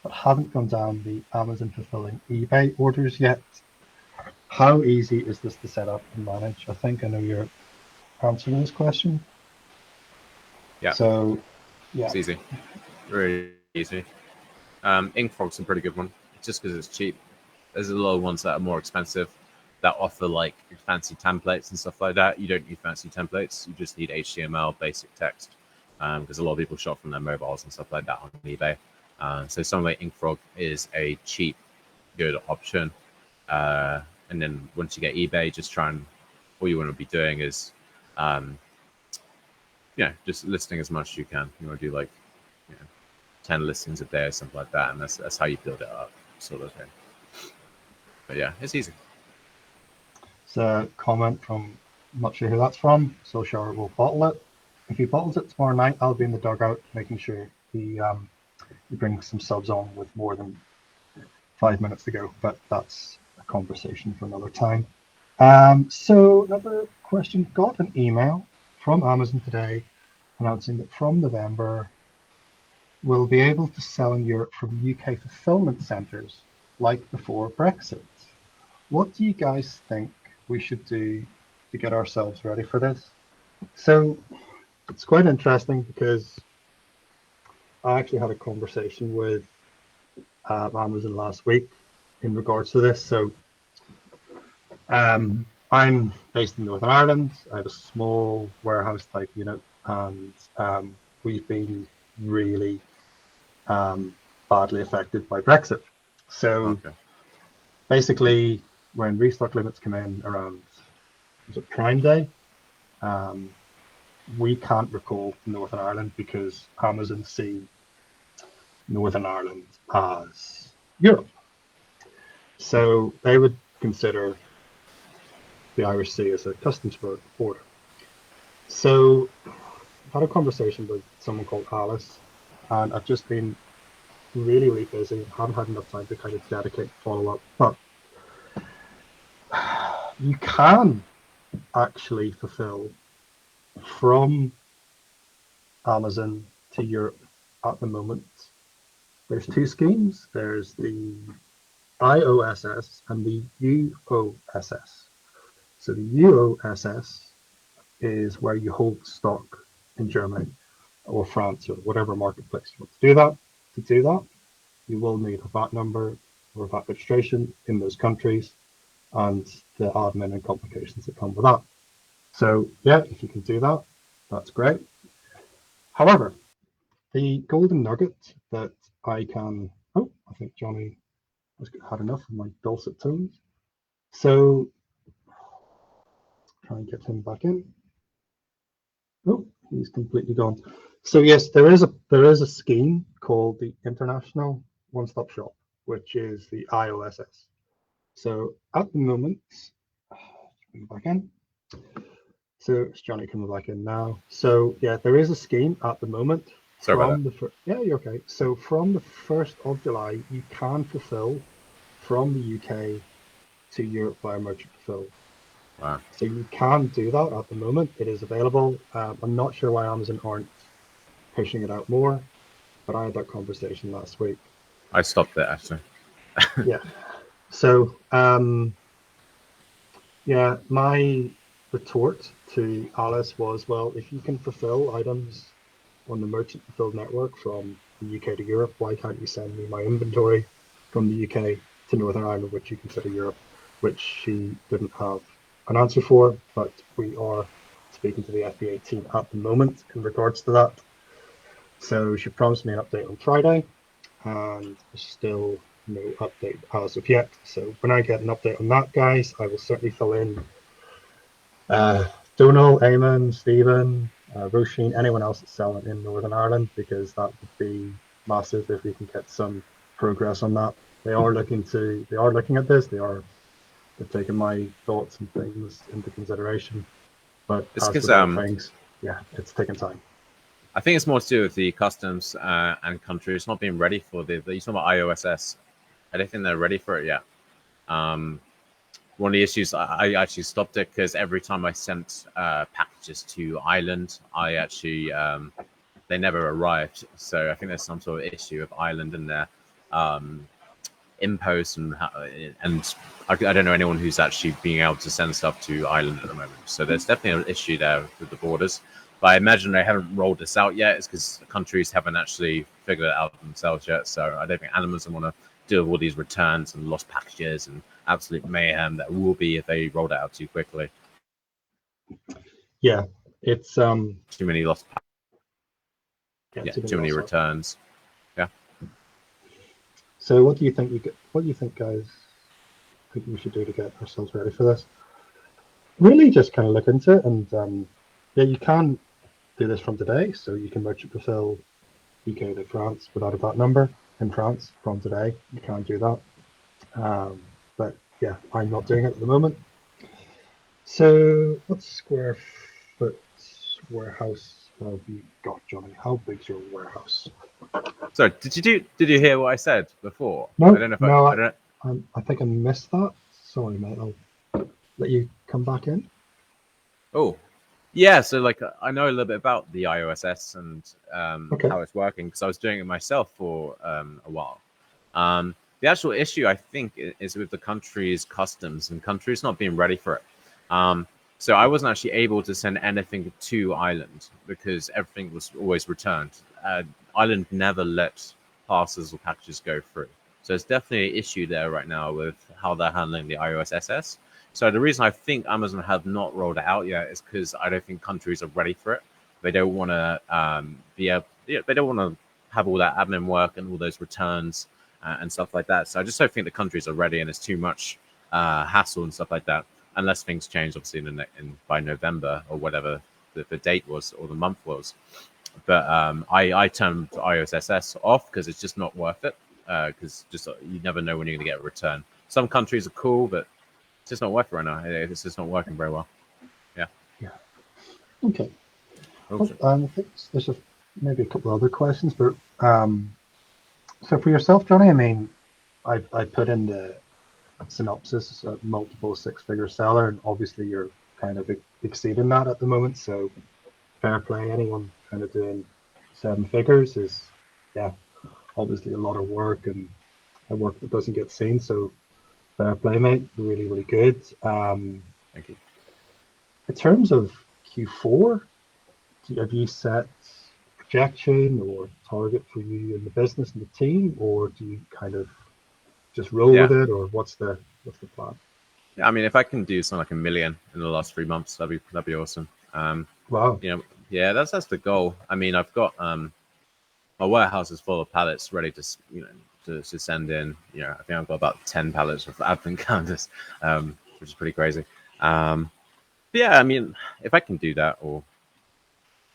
but haven't gone down the Amazon fulfilling eBay orders yet. How easy is this to set up and manage? I think I know your answer to this question. Yeah. So, yeah. It's easy. Really easy. Inkfrog's a pretty good one, just because it's cheap. There's a lot of ones that are more expensive that offer like fancy templates and stuff like that. You don't need fancy templates. You just need HTML basic text, because a lot of people shop from their mobiles and stuff like that on eBay. So something like Inkfrog is a cheap, good option. And then once you get eBay, just all you want to be doing is, just listing as much as you can. You want to do like, 10 listings a day or something like that, and that's how you build it up, sort of thing. But yeah, it's easy. It's a comment from, I'm not sure who that's from, so sure we'll bottle it. If he bottles it tomorrow night, I'll be in the dugout making sure he brings some subs on with more than 5 minutes to go, but that's a conversation for another time. So another question, got an email from Amazon today announcing that from November, we'll be able to sell in Europe from UK fulfillment centres like before Brexit. What do you guys think we should do to get ourselves ready for this? So it's quite interesting because I actually had a conversation with Amazon last week in regards to this. So I'm based in Northern Ireland. I have a small warehouse type unit, and we've been really badly affected by Brexit. So basically, when restock limits come in around, was it Prime Day, we can't recall Northern Ireland because Amazon see Northern Ireland as Europe. So they would consider the Irish Sea as a customs border. So I had a conversation with someone called Alice, and I've just been really, really busy. Haven't had enough time to kind of dedicate follow up. But you can actually fulfill from Amazon to Europe at the moment. There's two schemes. There's the IOSS and the UOSS. So the UOSS is where you hold stock in Germany or France or whatever marketplace you want to do that. To do that, you will need a VAT number or a VAT registration in those countries and the admin and complications that come with that. So yeah, if you can do that, that's great. However, the golden nugget that I think Jonny has had enough of my dulcet tones. So try and get him back in. Oh, he's completely gone. So yes, there is a scheme called the International One-Stop Shop, which is the IOSS. So at the moment, back in. So it's Jonny coming back in now. So yeah, there is a scheme at the moment. Sorry about that. Yeah, you're okay. So from the 1st of July, you can fulfill from the UK to Europe via merchant fulfill. Wow. So you can do that at the moment. It is available. I'm not sure why Amazon aren't pushing it out more, but I had that conversation last week. I stopped there actually. Yeah. So yeah, my retort to Alice was, well, if you can fulfill items on the merchant fulfilled network from the UK to Europe? Why can't you send me my inventory from the UK to Northern Ireland, which you consider Europe? Which she didn't have an answer for, but we are speaking to the FBA team at the moment in regards to that. So she promised me an update on Friday, and still no update as of yet. So when I get an update on that, guys, I will certainly fill in Donal, Eamon, Stephen, Roisin, anyone else that's selling in Northern Ireland, because that would be massive if we can get some progress on that. They are looking at this. They're taking my thoughts and things into consideration. But It's as because with all things, yeah, it's taking time. I think it's more to do with the customs and countries not being ready for the. You talking about IOSS? I don't think they're ready for it yet. One of the issues, I actually stopped it because every time I sent packages to Ireland, I actually they never arrived. So I think there's some sort of issue with Ireland and their imposts and I don't know anyone who's actually being able to send stuff to Ireland at the moment. So there's definitely an issue there with the borders. But I imagine they haven't rolled this out yet. It's because the countries haven't actually figured it out themselves yet. So I don't think Amazon want to deal with all these returns and lost packages and absolute mayhem that will be if they roll it out too quickly. Yeah, it's too many lost too many returns. Yeah. So what do you think guys think we should do to get ourselves ready for this? Really just kind of look into it, and yeah, you can do this from today. So you can merchant fulfill UK to France without a VAT number in France from today. You can't do that. But yeah, I'm not doing it at the moment. So what square foot warehouse have you got, Johnny? How big's your warehouse? So did you hear what I said before? No, I don't know if I think I missed that. Sorry, mate. I'll let you come back in. Oh, yeah. So like I know a little bit about the IOSS and Okay. how it's working because I was doing it myself for a while. The actual issue I think is with the country's customs and countries not being ready for it. So I wasn't actually able to send anything to Ireland because everything was always returned. Ireland never let parcels or packages go through. So it's definitely an issue there right now with how they're handling the iOSS. So the reason I think Amazon have not rolled it out yet is because I don't think countries are ready for it. They don't want to they don't want to have all that admin work and all those returns and stuff like that. So I just don't think the countries are ready, and it's too much hassle and stuff like that. Unless things change, obviously, by November or whatever the date was or the month was. But I turned IOSS off because it's just not worth it. Because just you never know when you're going to get a return. Some countries are cool, but it's just not worth it right now. It's just not working very well. Yeah. Yeah. Okay. Okay. I think there's maybe a couple other questions, but so for yourself, Johnny, I mean, I put in the synopsis, multiple six-figure seller, and obviously you're kind of exceeding that at the moment. So fair play. Anyone kind of doing 7 figures is, yeah, obviously a lot of work and a work that doesn't get seen. So fair play, mate. Really, really good. Thank you. In terms of Q4, have you set projection or target for you in the business and the team, or do you kind of just roll with it, or what's the plan? Yeah, I mean, if I can do something like $1 million in the last 3 months, that'd be awesome. Wow. You know, yeah, that's the goal. I mean, I've got my warehouse is full of pallets ready to to send in. You know, I think I've got about 10 pallets of advent calendars, which is pretty crazy. But yeah, I mean, if I can do that,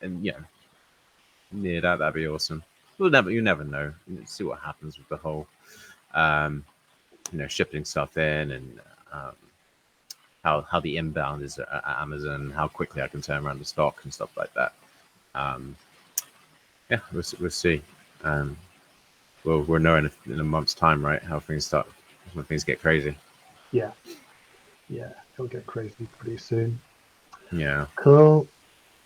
near that, that'd be awesome. You never know. See what happens with the whole, shipping stuff in and how the inbound is at Amazon, how quickly I can turn around the stock and stuff like that. Yeah, we'll see. We'll know in a month's time, right? How things start when things get crazy. Yeah, it'll get crazy pretty soon. Yeah. Cool.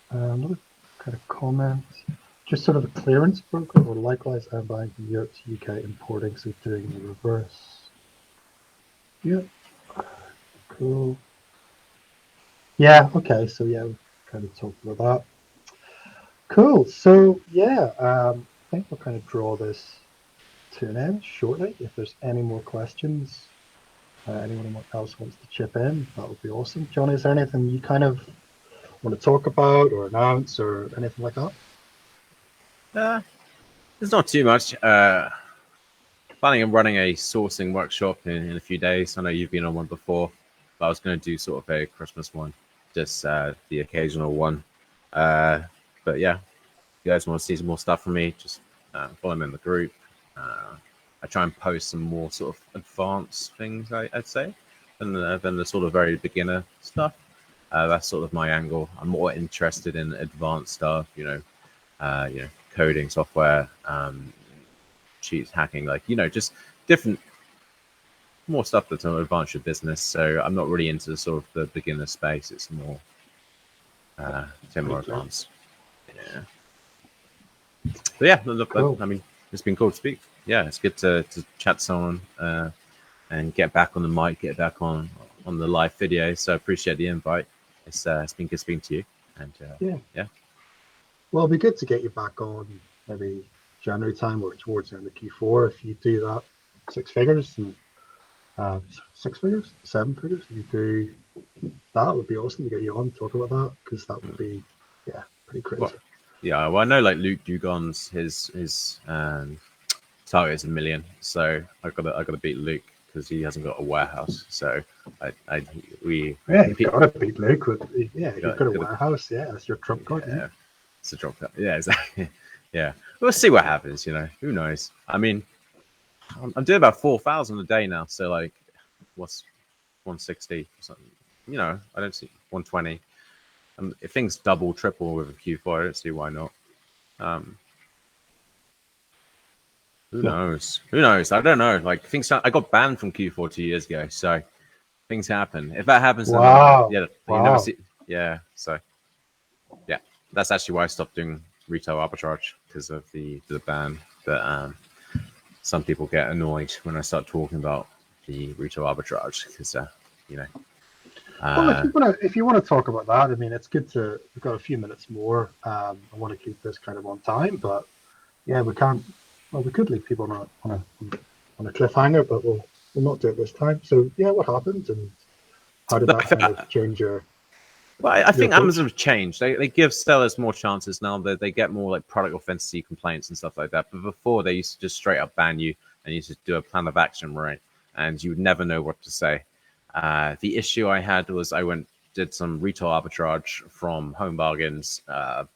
Another kind of comment. Just sort of a clearance broker, or likewise, I'm buying from Europe to UK, importing, so doing the reverse. Yep. Cool. Yeah. Okay. So yeah, we've kind of talked about that. Cool. So yeah, think we'll kind of draw this to an end shortly. If there's any more questions, anyone else wants to chip in, that would be awesome. Jonny, is there anything you kind of want to talk about or announce or anything like that? There's not too much. Planning on running a sourcing workshop in a few days. I know you've been on one before, but I was going to do sort of a Christmas one, just the occasional one. But yeah, if you guys want to see some more stuff from me, just follow me in the group. I try and post some more sort of advanced things, I'd say, than the sort of very beginner stuff. That's sort of my angle. I'm more interested in advanced stuff, coding software, cheats, hacking, just different, more stuff that's going to advance your business. So I'm not really into sort of the beginner space. It's more, more advanced. Yeah. But yeah, look, cool. I mean, it's been cool to speak. Yeah, it's good to chat to someone and get back on the mic, get back on the live video. So I appreciate the invite. It's been good speaking to you. And yeah. Well, it'd be good to get you back on maybe January time or towards the end of Q4 if you do that 6 figures and 6 figures, 7 figures. If you do that, it would be awesome to get you on, talk about that, because that would be pretty crazy. Well, I know like Luke Dugon's his target is $1 million, so I gotta beat Luke because he hasn't got a warehouse. So you've gotta beat Luke with you've got a warehouse. Yeah, that's your trump card. Yeah, it's a trump card. Yeah, exactly. Yeah, we'll see what happens. Who knows? I mean, I'm doing about 4,000 a day now. So like, what's 160 or something? I don't see 120. If things double, triple with a Q4, I don't see why not. Who knows? Who knows? I don't know. Like I got banned from Q4 2 years ago, so things happen. If that happens, wow. You never see. Yeah, so yeah, that's actually why I stopped doing retail arbitrage because of the ban. But some people get annoyed when I start talking about the retail arbitrage because well, if you want to talk about that, I mean, it's good to. We've got a few minutes more. I want to keep this kind of on time, but yeah, we can't. Well, we could leave people on a cliffhanger, but we'll not do it this time. So yeah, what happened and how did that kind of change your? Well, I think Amazon have changed. They give sellers more chances now. They get more like product authenticity complaints and stuff like that. But before they used to just straight up ban you and you used to do a plan of action, right? And you would never know what to say. The issue I had was did some retail arbitrage from Home Bargains,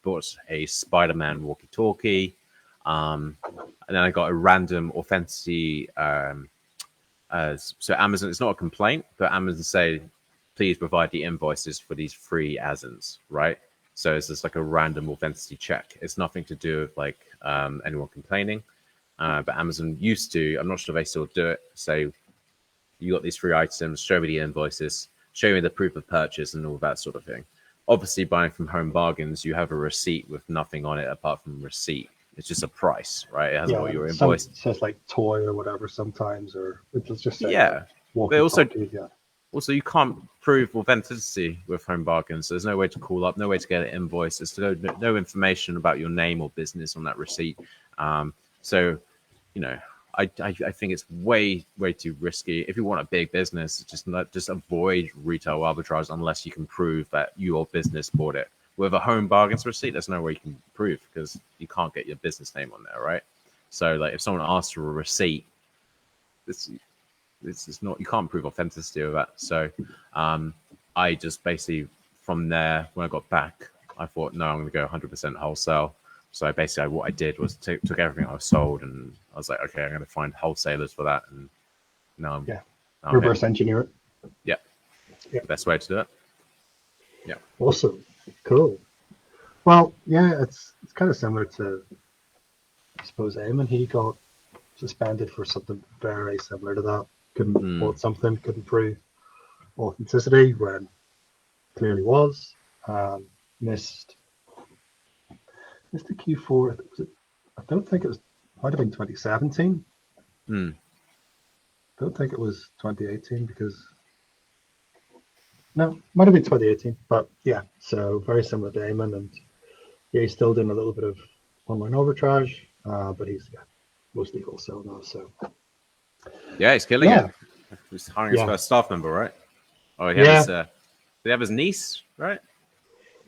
bought a Spider-Man walkie-talkie, and then I got a random authenticity. So Amazon, it's not a complaint, but Amazon say, please provide the invoices for these free ASINs, right? So it's just like a random authenticity check. It's nothing to do with like anyone complaining. But Amazon used to, I'm not sure if they still do it, say, you got these free items, show me the invoices, show me the proof of purchase and all that sort of thing. Obviously, buying from Home Bargains, you have a receipt with nothing on it apart from receipt. It's just a price, right? It hasn't got your invoice. It says like toy or whatever sometimes, or it's just say, But also you can't prove authenticity with Home Bargains. There's no way to call up, no way to get an invoice. There's no information about your name or business on that receipt. So I think it's way too risky. If you want a big business, just avoid retail arbitrage unless you can prove that your business bought it. With a Home Bargains receipt, there's no way you can prove because you can't get your business name on there, right? So like if someone asks for a receipt, this is not, you can't prove authenticity of that. So I just basically from there, when I got back, I thought, no, I'm going to go 100% wholesale. So basically what I did was took everything I sold and I was like, okay, I'm going to find wholesalers for that. And now I'm reverse engineer it. Yeah. The best way to do it. Yeah. Awesome. Cool. Well, yeah, it's kind of similar to, I suppose, Eamon. He got suspended for something very similar to that. Couldn't bought something, couldn't prove authenticity when clearly was. Missed the Q4. I don't think it was. Might have been 2017. I don't think it was 2018 because. No, might have been 2018, but so very similar to Eamon, and he's still doing a little bit of online arbitrage. but he's mostly wholesale now. So Yeah, he's killing yeah, it. He's hiring his yeah, first staff member, right? Oh, he had yeah, his. Did he have his niece, right?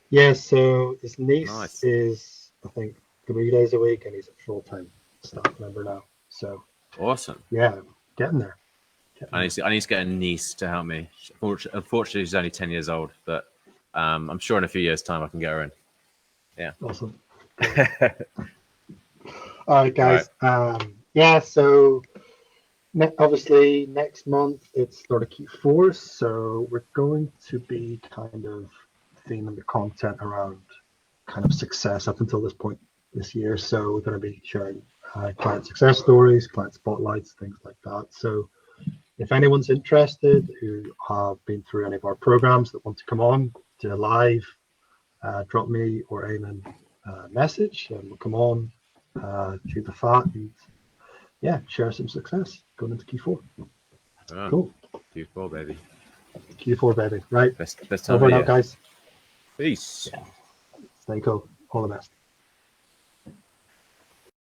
yeah. So his niece Nice. is, I think, 3 days a week, and he's a full-time staff member now. So Awesome. yeah, getting there. I need to get a niece to help me. Unfortunately, she's only 10 years old, but I'm sure in a few years' time I can get her in. Yeah. Awesome. Cool. All right, All right. guys. Yeah. So obviously next month it's sort of Q4, so we're going to be kind of theming the content around kind of success up until this point this year. So we're going to be sharing client success stories, client spotlights, things like that. So if anyone's interested who have been through any of our programs that want to come on to live, drop me or Eamon a message, and we'll come on, shoot the fat, and yeah, share some success going into Q4. Cool. Q4, baby. Q4, baby. Right. Best time Over of and the out, year. guys. Peace. Stay cool. All the best.